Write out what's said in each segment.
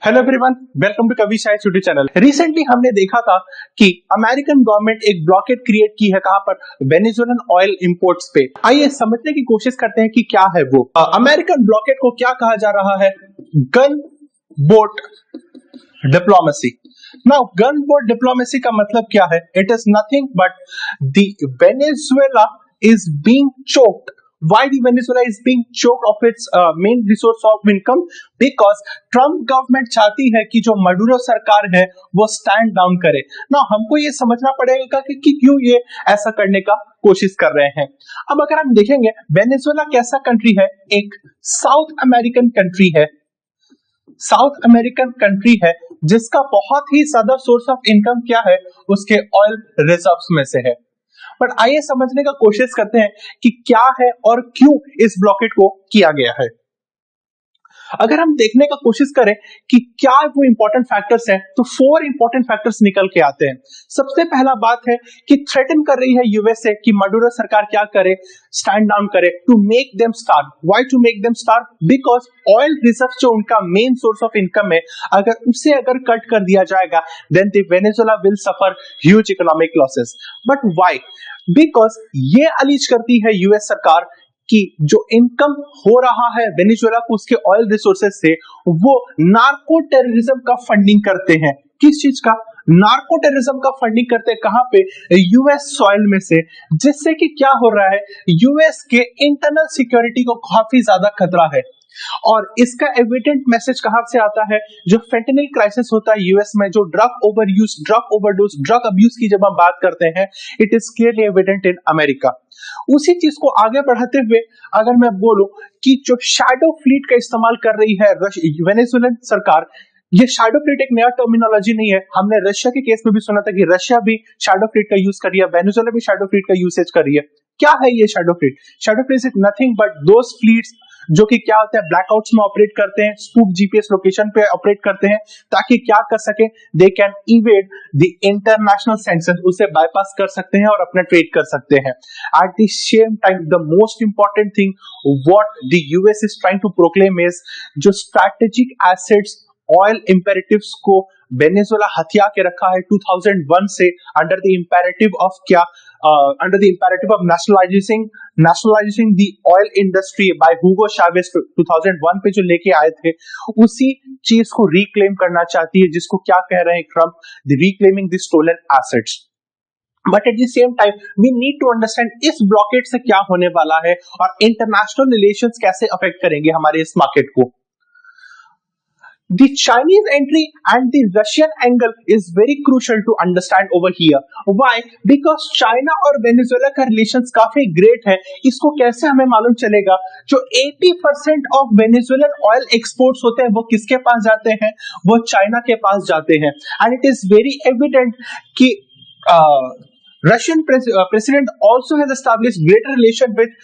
Hello everyone, welcome to कवि Shah YouTube channel. Recently हमने देखा था कि अमेरिकन गवर्नमेंट एक ब्लॉकेड क्रिएट की है कहां पर, वेनेजुएलन ऑयल इंपोर्ट्स पे। आइए समझने की कोशिश करते हैं कि क्या है वो अमेरिकन ब्लॉकेड को क्या कहा जा रहा है। Gun boat diplomacy. Now gun boat diplomacy का मतलब क्या है? It is nothing but the Venezuela is being choked. Why the Venezuela is being choked of its main resource of income? Because Trump government चाहती है कि जो मडूरो सरकार है वो स्टैंड डाउन करे ना। हमको ये समझना पड़ेगा कि क्यों ये ऐसा करने का कोशिश कर रहे हैं। अब अगर हम देखेंगे वेनेजुएला कैसा कंट्री है, एक साउथ अमेरिकन कंट्री है। साउथ अमेरिकन कंट्री है जिसका बहुत ही ज्यादा सोर्स ऑफ इनकम क्या है, उसके ऑयल रिजर्व्स में से है। बट आइए समझने का कोशिश करते हैं कि क्या है और क्यों इस ब्लॉकेड को किया गया है। अगर हम देखने का कोशिश करें कि क्या वो इंपॉर्टेंट फैक्टर्स हैं, तो 4 इंपॉर्टेंट फैक्टर्स निकल के आते हैं। सबसे पहला बात है कि थ्रेटन कर रही है यूएसए कि मडूरो सरकार क्या करे, स्टैंड डाउन करे to make them starve. Why to make them starve? Because oil reserve जो उनका मेन सोर्स ऑफ इनकम है, अगर कट कर दिया जाएगा then the Venezuela will suffer huge economic losses. But why? Because ये अलीज करती है यूएस सरकार कि जो इनकम हो रहा है वेनेजुएला को उसके ऑयल रिसोर्सेज से, वो नार्को टेररिज्म का फंडिंग करते हैं। किस चीज का? नार्को टेररिज्म का फंडिंग करते हैं। कहां पे? यूएस सॉइल में से। जिससे कि क्या हो रहा है, यूएस के इंटरनल सिक्योरिटी को काफी ज्यादा खतरा है। और इसका एविडेंट मैसेज कहां से आता है? जो फेंटेनिल क्राइसिस होता है यूएस में, जो drug overuse, drug overdose, drug abuse की जब हम बात करते हैं, it is clearly evident in America. उसी चीज को आगे बढ़ाते हुए अगर मैं बोलूं कि जो शैडो फ्लीट का इस्तेमाल कर रही है वेनेजुएलन सरकार, ये शैडो फ्लीट एक नया टर्मिनोलॉजी नहीं है। हमने रशिया के केस में भी सुना था कि रशिया भी शैडो फ्लीट का यूज कर रही है, वेनेजुएला भी शैडो फ्लीट का यूसेज कर रही है। क्या है ये shadow fleet? Shadow fleet is nothing but those fleets जो कि क्या होता है, ब्लैकआउट्स में ऑपरेट करते हैं, स्पूफ जीपीएस लोकेशन पे ऑपरेट करते हैं, ताकि क्या कर सके, they can evade the international sensors, उसे बाईपास कर सकते हैं और अपना ट्रेड कर सकते हैं। At the same time the most important thing what the US is trying to proclaim is जो स्ट्रैटेजिक एसेट्स, ऑयल इंपेरेटिव्स को वेनेजुएला हथिया के रखा है 2001 से अंडर द इंपेरेटिव ऑफ क्या, under the imperative of नेशनलाइजिंग the oil industry by Hugo Chavez 2001 पे जो लेके आए थे, उसी चीज को रिक्लेम करना चाहती है, जिसको क्या कह रहे हैं Trump, the reclaiming the stolen assets. But at the same time we need to understand इस ब्लॉकेड से क्या होने वाला है और इंटरनेशनल रिलेशंस कैसे अफेक्ट करेंगे हमारे इस मार्केट को। The Chinese entry and the Russian angle is very crucial to understand over here. Why? Because China और वेनेजुएला का रिलेशंस काफी ग्रेट है। इसको कैसे हमें मालूम चलेगा? जो 80% ऑफ वेनेजुएलन ऑयल एक्सपोर्ट्स होते हैं वो किसके पास जाते हैं? वो चाइना के पास जाते हैं। And it is very evident कि Russian president also has established greater relation with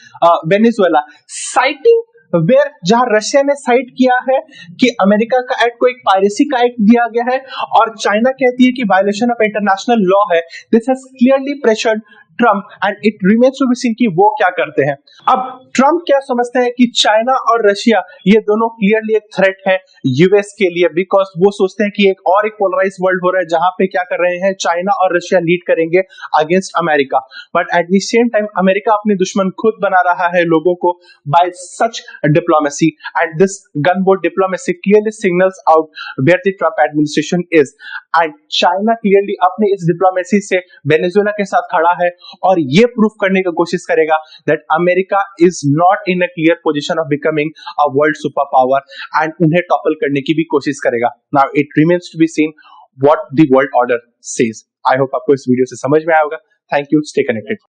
Venezuela, citing where जहां रशिया ने साइट किया है कि अमेरिका का एक्ट को एक पायरेसी का एक्ट दिया गया है और चाइना कहती है कि वायलेशन ऑफ इंटरनेशनल लॉ है। This has clearly pressured Trump and it remains to be seen कि वो क्या करते हैं। अब ट्रम्प क्या समझते हैं कि चाइना और रशिया ये दोनों क्लियरली एक थ्रेट है यूएस के लिए, बिकॉज वो सोचते हैं कि एक पोलराइज वर्ल्ड हो रहा है जहां पे क्या कर रहे हैं, चाइना और रशिया लीड करेंगे against America. But at the same time America अपने दुश्मन खुद बना रहा है लोगों को by such diplomacy, and this gun boat diplomacy clearly signals out where the Trump administration is. And China clearly अपने इस डिप्लोमेसी से वेनेजुएला के साथ खड़ा है और ये प्रूफ करने की कोशिश करेगा that America is not in a clear position of becoming a world super power, and उन्हें टॉपल करने की भी कोशिश करेगा। Now it remains to be seen what the world order says. I hope आपको इस वीडियो से समझ में आया होगा। Thank you, stay connected.